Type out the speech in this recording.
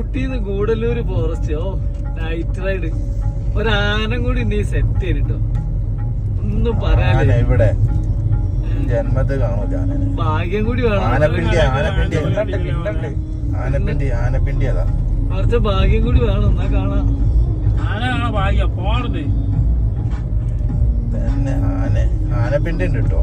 ഊട്ടിന്ന് Gudalur forest. ഓ night ride. ഒരാനം കൂടി നീ set ചെയ്തിട്ടോ. ഒന്നും പറയാനില്ല. ഇവിടെ ജന്മത്ത് കാണൂല. ഭാഗ്യം കൂടി വേണം. ആനപ്പിണ്ടി അതാ. കുറച്ച് ഭാഗ്യം കൂടി വേണം, എന്നാ കാണാം. തന്നെ ആനപ്പിണ്ടി ഉണ്ട് കേട്ടോ.